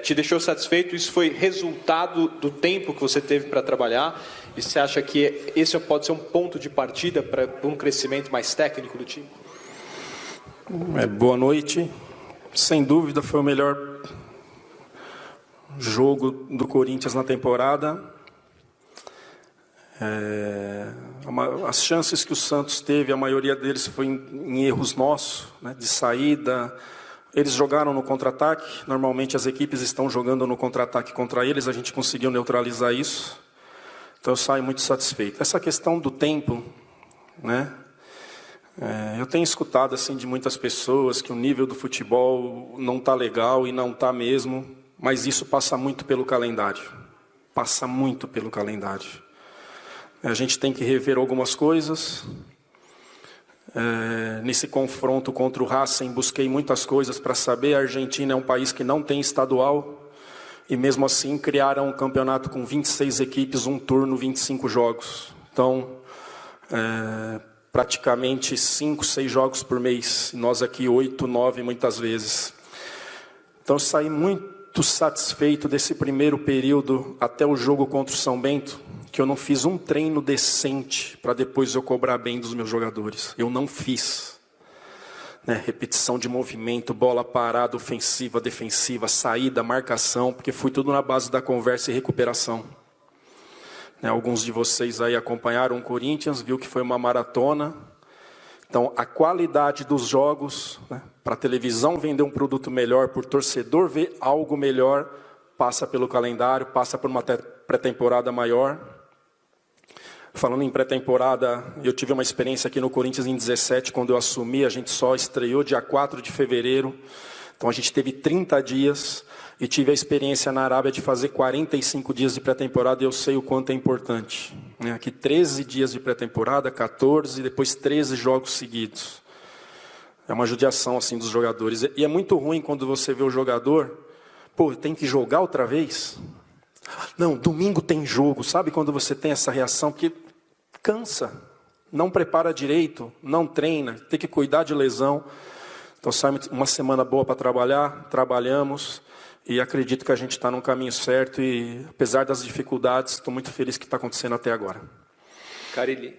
Te deixou satisfeito? Isso foi resultado do tempo que você teve para trabalhar? E você acha que esse pode ser um ponto de partida para um crescimento mais técnico do time? Boa noite. Sem dúvida foi o melhor jogo do Corinthians na temporada. As chances que o Santos teve, a maioria deles foi em erros nossos, né, de saída. Eles jogaram no contra-ataque. Normalmente as equipes estão jogando no contra-ataque contra eles. A gente conseguiu neutralizar isso. Então eu saio muito satisfeito. Essa questão do tempo, né? Eu tenho escutado assim de muitas pessoas que o nível do futebol não está legal e não está mesmo. Mas isso passa muito pelo calendário. Passa muito pelo calendário. A gente tem que rever algumas coisas. Nesse confronto contra o Racing, busquei muitas coisas para saber. A Argentina é um país que não tem estadual. E mesmo assim criaram um campeonato com 26 equipes, um turno, 25 jogos. Então, praticamente 5, 6 jogos por mês. E nós aqui 8, 9 muitas vezes. Então eu saí muito satisfeito desse primeiro período até o jogo contra o São Bento, que eu não fiz um treino decente para depois eu cobrar bem dos meus jogadores. Eu não fiz. Repetição de movimento, bola parada, ofensiva, defensiva, saída, marcação, porque foi tudo na base da conversa e recuperação. Alguns de vocês aí acompanharam o Corinthians, viu que foi uma maratona. Então, a qualidade dos jogos, para a televisão vender um produto melhor, por torcedor ver algo melhor, passa pelo calendário, passa por uma pré-temporada maior. Falando em pré-temporada, eu tive uma experiência aqui no Corinthians em 17, quando eu assumi, a gente só estreou dia 4 de fevereiro. Então a gente teve 30 dias e tive a experiência na Arábia de fazer 45 dias de pré-temporada e eu sei o quanto é importante. Aqui 13 dias de pré-temporada, 14, depois 13 jogos seguidos. É uma judiação assim dos jogadores. E é muito ruim quando você vê o jogador, tem que jogar outra vez? Não, domingo tem jogo. Sabe quando você tem essa reação? Porque cansa, não prepara direito, não treina, tem que cuidar de lesão. Então sai uma semana boa para trabalhar, trabalhamos e acredito que a gente está no caminho certo e apesar das dificuldades, estou muito feliz que está acontecendo até agora. Carille,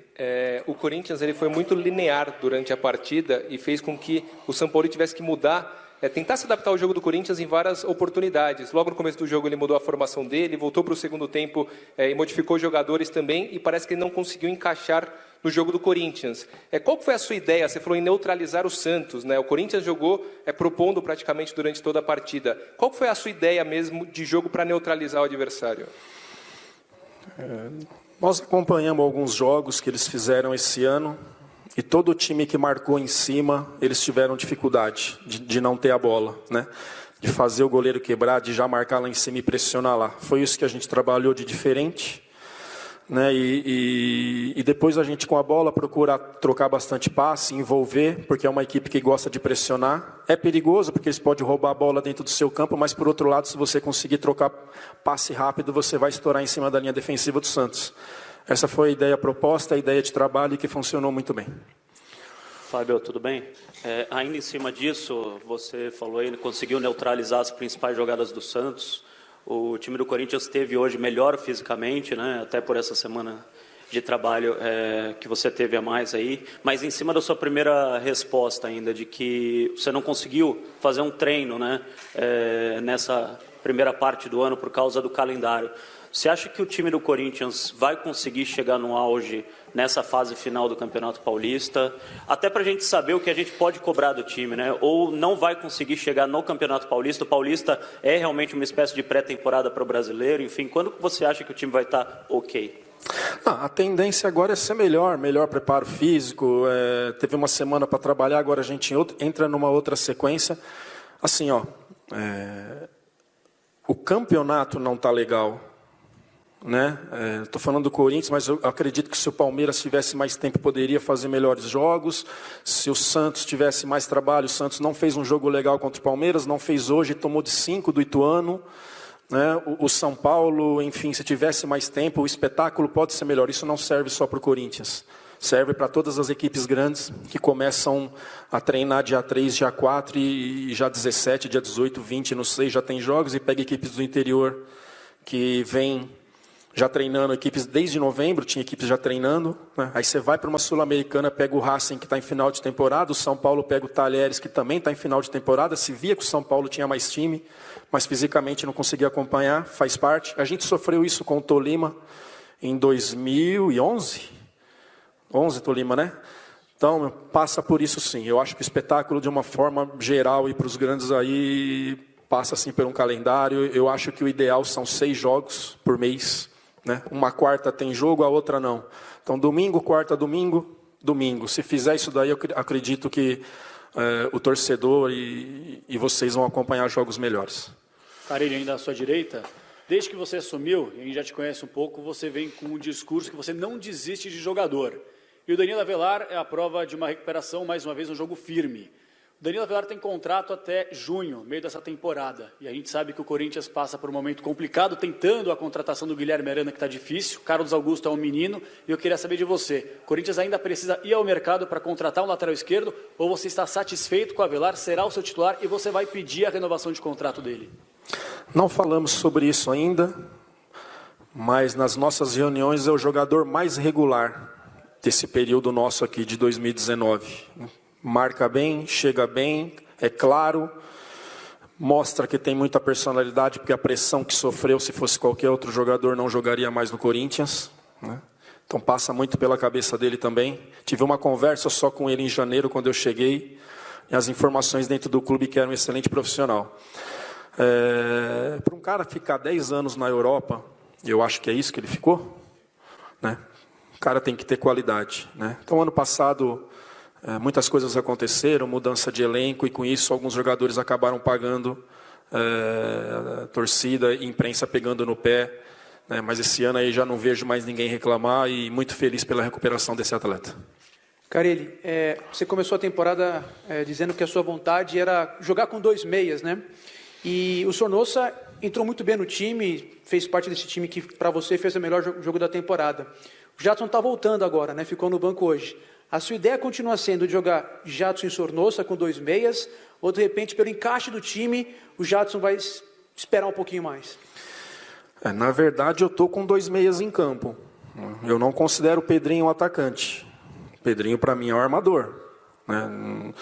o Corinthians ele foi muito linear durante a partida e fez com que o Sampaoli tivesse que mudar, tentar se adaptar ao jogo do Corinthians em várias oportunidades. Logo no começo do jogo ele mudou a formação dele, voltou para o segundo tempo e modificou os jogadores também e parece que ele não conseguiu encaixar no jogo do Corinthians. Qual foi a sua ideia? Você falou em neutralizar o Santos, né? O Corinthians jogou propondo praticamente durante toda a partida. Qual foi a sua ideia mesmo de jogo para neutralizar o adversário? Nós acompanhamos alguns jogos que eles fizeram esse ano e todo time que marcou em cima, eles tiveram dificuldade de não ter a bola, né? De fazer o goleiro quebrar, de já marcar lá em cima e pressionar lá. Foi isso que a gente trabalhou de diferente. Né? E depois a gente com a bola procura trocar bastante passe, envolver, porque é uma equipe que gosta de pressionar. É perigoso porque eles podem roubar a bola dentro do seu campo, mas por outro lado, se você conseguir trocar passe rápido, você vai estourar em cima da linha defensiva do Santos. Essa foi a ideia proposta, a ideia de trabalho que funcionou muito bem. Fábio, tudo bem? Ainda em cima disso, você falou aí, conseguiu neutralizar as principais jogadas do Santos. O time do Corinthians esteve hoje melhor fisicamente, né? Até por essa semana de trabalho que você teve a mais aí. Mas em cima da sua primeira resposta ainda, de que você não conseguiu fazer um treino, né? Nessa primeira parte do ano por causa do calendário. Você acha que o time do Corinthians vai conseguir chegar no auge nessa fase final do Campeonato Paulista? Até para a gente saber o que a gente pode cobrar do time, né? Ou não vai conseguir chegar no Campeonato Paulista? O Paulista é realmente uma espécie de pré-temporada para o brasileiro? Enfim, quando você acha que o time vai estar ok? A tendência agora é ser melhor preparo físico. Teve uma semana para trabalhar, agora a gente entra numa outra sequência. Assim, o campeonato não está legal. Né? Estou falando do Corinthians, mas eu acredito que se o Palmeiras tivesse mais tempo poderia fazer melhores jogos. Se o Santos tivesse mais trabalho, o Santos não fez um jogo legal contra o Palmeiras, não fez hoje, tomou de 5 do Ituano, né? O São Paulo, enfim, se tivesse mais tempo, o espetáculo pode ser melhor. Isso não serve só para o Corinthians, serve para todas as equipes grandes que começam a treinar dia 3, dia 4 e já 17, dia 18, 20, não sei, já tem jogos, e pega equipes do interior que vêm já treinando, equipes desde novembro, tinha equipes já treinando, né? Aí você vai para uma Sul-Americana, pega o Racing, que está em final de temporada, o São Paulo pega o Talheres, que também está em final de temporada, se via que o São Paulo tinha mais time, mas fisicamente não conseguia acompanhar, faz parte. A gente sofreu isso com o Tolima em 2011, 11 Tolima, né? Então, passa por isso sim. Eu acho que o espetáculo, de uma forma geral, e para os grandes aí, passa assim por um calendário. Eu acho que o ideal são 6 jogos por mês, né? Uma quarta tem jogo, a outra não. Então, domingo, quarta, domingo, domingo. Se fizer isso daí, eu acredito que o torcedor e vocês vão acompanhar jogos melhores. Carille, ainda à sua direita, desde que você assumiu, e a gente já te conhece um pouco, você vem com um discurso que você não desiste de jogador. E o Danilo Avelar é a prova de uma recuperação, mais uma vez, um jogo firme. O Danilo Avelar tem contrato até junho, meio dessa temporada. E a gente sabe que o Corinthians passa por um momento complicado, tentando a contratação do Guilherme Arana, que está difícil. Carlos Augusto é um menino. E eu queria saber de você, o Corinthians ainda precisa ir ao mercado para contratar um lateral esquerdo? Ou você está satisfeito com o Avelar, será o seu titular e você vai pedir a renovação de contrato dele? Não falamos sobre isso ainda, mas nas nossas reuniões é o jogador mais regular desse período nosso aqui de 2019. Marca bem, chega bem, é claro, mostra que tem muita personalidade, porque a pressão que sofreu, se fosse qualquer outro jogador, não jogaria mais no Corinthians, né? Então passa muito pela cabeça dele também. Tive uma conversa só com ele em janeiro, quando eu cheguei, e as informações dentro do clube que era um excelente profissional. Para um cara ficar 10 anos na Europa, eu acho que é isso que ele ficou, né? O cara tem que ter qualidade, né? Então, ano passado, muitas coisas aconteceram, mudança de elenco, e com isso alguns jogadores acabaram pagando, torcida e imprensa pegando no pé, né? Mas esse ano aí já não vejo mais ninguém reclamar, e muito feliz pela recuperação desse atleta. Carille, você começou a temporada dizendo que a sua vontade era jogar com 2 meias, né? E o Sornosa entrou muito bem no time, fez parte desse time que, para você, fez o melhor jogo da temporada. O Jadson está voltando agora, né? Ficou no banco hoje. A sua ideia continua sendo de jogar Jadson e Sornosa com 2 meias, ou, de repente, pelo encaixe do time, o Jadson vai esperar um pouquinho mais? Na verdade, eu estou com 2 meias em campo. Eu não considero o Pedrinho um atacante. O Pedrinho, para mim, é um armador, né?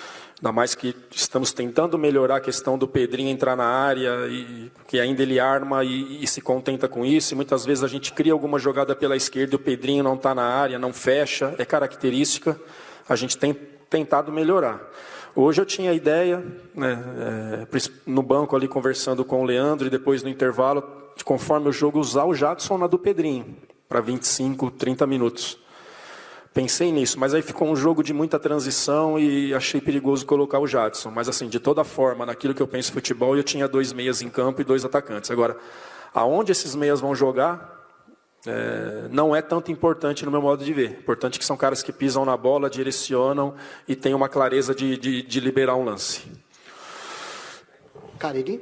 Ainda mais que estamos tentando melhorar a questão do Pedrinho entrar na área, e que ainda ele arma e se contenta com isso. E muitas vezes a gente cria alguma jogada pela esquerda e o Pedrinho não está na área, não fecha, é característica. A gente tem tentado melhorar. Hoje eu tinha a ideia, né, no banco ali conversando com o Leandro, e depois no intervalo, conforme o jogo, usar o Jadson na do Pedrinho, para 25, 30 minutos. Pensei nisso, mas aí ficou um jogo de muita transição e achei perigoso colocar o Jadson. Mas assim, de toda forma, naquilo que eu penso em futebol, eu tinha 2 meias em campo e 2 atacantes. Agora, aonde esses meias vão jogar, não é tanto importante no meu modo de ver. Importante que são caras que pisam na bola, direcionam e têm uma clareza de liberar um lance. Carille,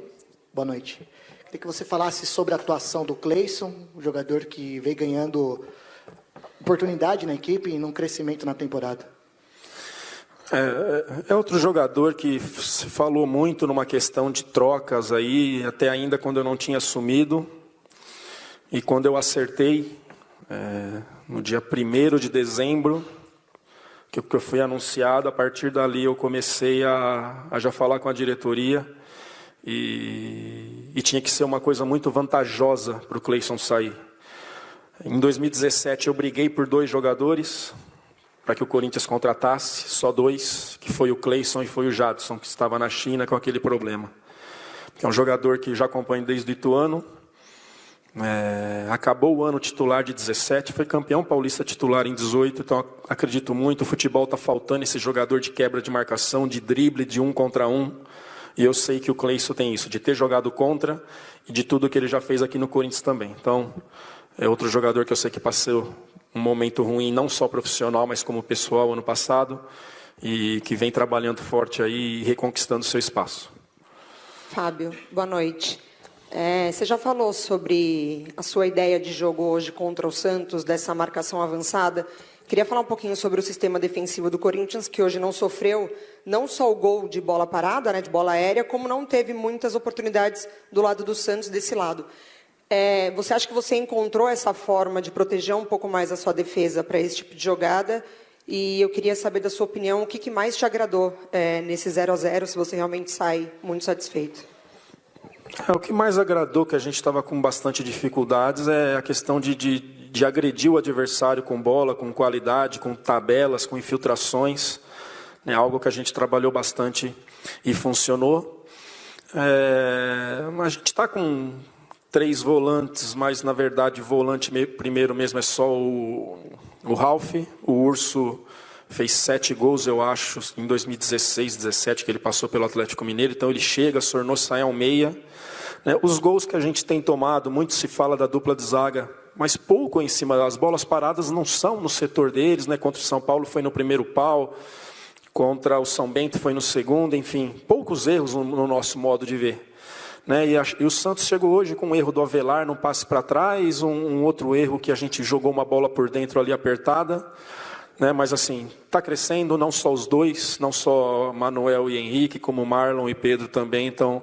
boa noite. Queria que você falasse sobre a atuação do Cleison, um jogador que veio ganhando oportunidade na equipe e num crescimento na temporada. É outro jogador que se falou muito numa questão de trocas aí, até ainda quando eu não tinha assumido. E quando eu acertei, no dia 1º de dezembro, que eu fui anunciado, a partir dali eu comecei a já falar com a diretoria, e tinha que ser uma coisa muito vantajosa para o Cleison sair. Em 2017 eu briguei por 2 jogadores para que o Corinthians contratasse, só 2, que foi o Cleison e foi o Jadson, que estava na China com aquele problema. É um jogador que já acompanho desde o Ituano, acabou o ano titular de 17, foi campeão paulista titular em 18, então acredito muito, o futebol está faltando esse jogador de quebra de marcação, de drible, de 1 contra 1, e eu sei que o Cleison tem isso, de ter jogado contra e de tudo que ele já fez aqui no Corinthians também. Então, é outro jogador que eu sei que passou um momento ruim, não só profissional, mas como pessoal ano passado, e que vem trabalhando forte aí e reconquistando seu espaço. Fábio, boa noite. Você já falou sobre a sua ideia de jogo hoje contra o Santos, dessa marcação avançada. Queria falar um pouquinho sobre o sistema defensivo do Corinthians, que hoje não sofreu não só o gol de bola parada, né, de bola aérea, como não teve muitas oportunidades do lado do Santos desse lado. Você acha que você encontrou essa forma de proteger um pouco mais a sua defesa para esse tipo de jogada? E eu queria saber da sua opinião, o que mais te agradou nesse 0-0, se você realmente sai muito satisfeito? O que mais agradou, que a gente estava com bastante dificuldades, é a questão de agredir o adversário com bola, com qualidade, com tabelas, com infiltrações. É algo que a gente trabalhou bastante e funcionou. A gente está com 3 volantes, mas na verdade o volante primeiro mesmo é só o Ralf. O Urso fez 7 gols, eu acho, em 2016, 17, que ele passou pelo Atlético Mineiro. Então ele chega, Sornosa sai ao meia. Os gols que a gente tem tomado, muito se fala da dupla de zaga, mas pouco em cima. As bolas paradas não são no setor deles, né? Contra o São Paulo foi no primeiro pau, contra o São Bento foi no segundo, enfim, poucos erros no nosso modo de ver. E o Santos chegou hoje com um erro do Avelar, num passe para trás, um outro erro que a gente jogou uma bola por dentro ali apertada. Mas assim, está crescendo, não só os dois, não só Manuel e Henrique, como Marlon e Pedro também. Então,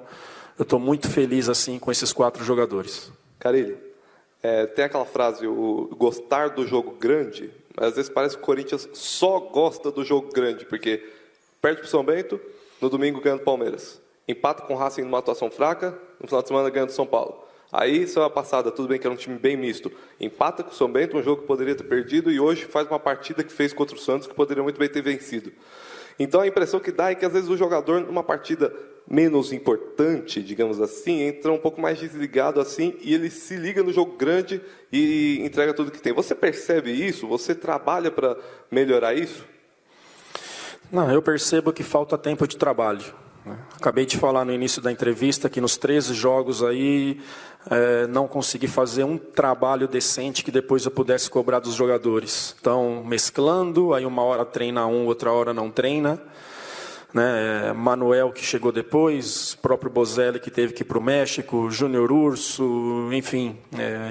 eu estou muito feliz assim com esses 4 jogadores. Carille, tem aquela frase, o gostar do jogo grande, mas às vezes parece que o Corinthians só gosta do jogo grande, porque perde para o São Bento, no domingo ganha do Palmeiras. Empata com o Racing numa atuação fraca, no final de semana ganha do São Paulo. Aí, semana passada, tudo bem que era um time bem misto, empata com o São Bento, um jogo que poderia ter perdido, e hoje faz uma partida que fez contra o Santos, que poderia muito bem ter vencido. Então, a impressão que dá é que, às vezes, o jogador, numa partida menos importante, digamos assim, entra um pouco mais desligado assim, e ele se liga no jogo grande e entrega tudo que tem. Você percebe isso? Você trabalha para melhorar isso? Não, eu percebo que falta tempo de trabalho. Acabei de falar no início da entrevista que nos 13 jogos aí não consegui fazer um trabalho decente que depois eu pudesse cobrar dos jogadores. Então, mesclando, aí uma hora treina outra hora não treina. Manuel, que chegou depois, próprio Bozelli, que teve que ir para o México, Júnior Urso, enfim,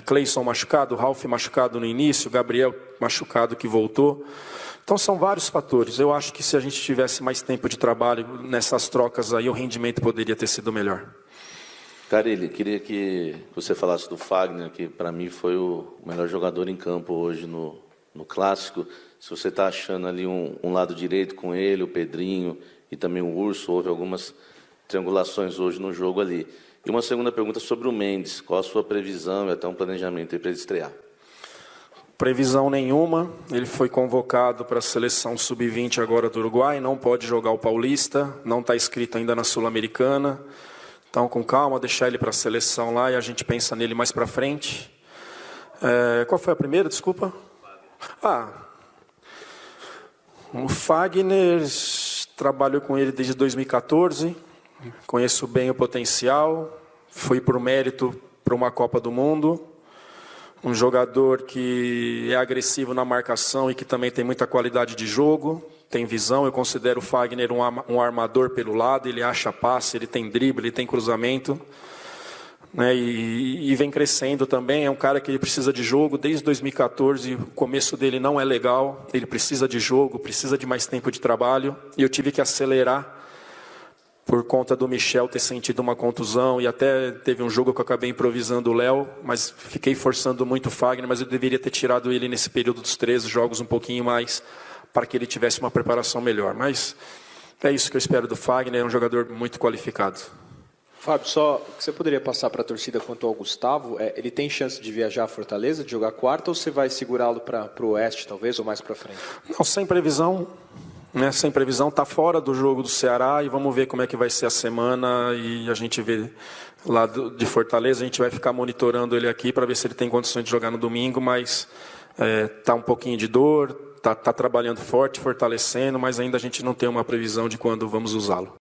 Cleison machucado, Ralf machucado no início, Gabriel machucado que voltou. Então são vários fatores. Eu acho que se a gente tivesse mais tempo de trabalho nessas trocas aí, o rendimento poderia ter sido melhor. Carille, queria que você falasse do Fagner, que para mim foi o melhor jogador em campo hoje no Clássico. Se você está achando ali um lado direito com ele, o Pedrinho e também o Urso, houve algumas triangulações hoje no jogo ali. E uma segunda pergunta sobre o Mendes. Qual a sua previsão e até um planejamento para ele estrear? Previsão nenhuma, ele foi convocado para a seleção sub-20 agora do Uruguai, não pode jogar o Paulista, não está inscrito ainda na Sul-Americana, então com calma, deixar ele para a seleção lá e a gente pensa nele mais para frente. Qual foi a primeira, desculpa? O Fagner, trabalho com ele desde 2014, conheço bem o potencial, fui por mérito para uma Copa do Mundo. Um jogador que é agressivo na marcação e que também tem muita qualidade de jogo, tem visão. Eu considero o Fagner um armador pelo lado, ele acha passe, ele tem drible, ele tem cruzamento. E vem crescendo também, é um cara que ele precisa de jogo. Desde 2014, o começo dele não é legal, ele precisa de jogo, precisa de mais tempo de trabalho. E eu tive que acelerar por conta do Michel ter sentido uma contusão, e até teve um jogo que eu acabei improvisando o Léo, mas fiquei forçando muito o Fagner, mas eu deveria ter tirado ele nesse período dos 13 jogos um pouquinho mais, para que ele tivesse uma preparação melhor. Mas é isso que eu espero do Fagner, é um jogador muito qualificado. Fábio, só o que você poderia passar para a torcida quanto ao Gustavo, ele tem chance de viajar a Fortaleza, de jogar quarta, ou você vai segurá-lo para o Oeste, talvez, ou mais para frente? Não, sem previsão. Sem previsão, está fora do jogo do Ceará e vamos ver como é que vai ser a semana e a gente vê lá de Fortaleza, a gente vai ficar monitorando ele aqui para ver se ele tem condições de jogar no domingo, mas está um pouquinho de dor, está trabalhando forte, fortalecendo, mas ainda a gente não tem uma previsão de quando vamos usá-lo.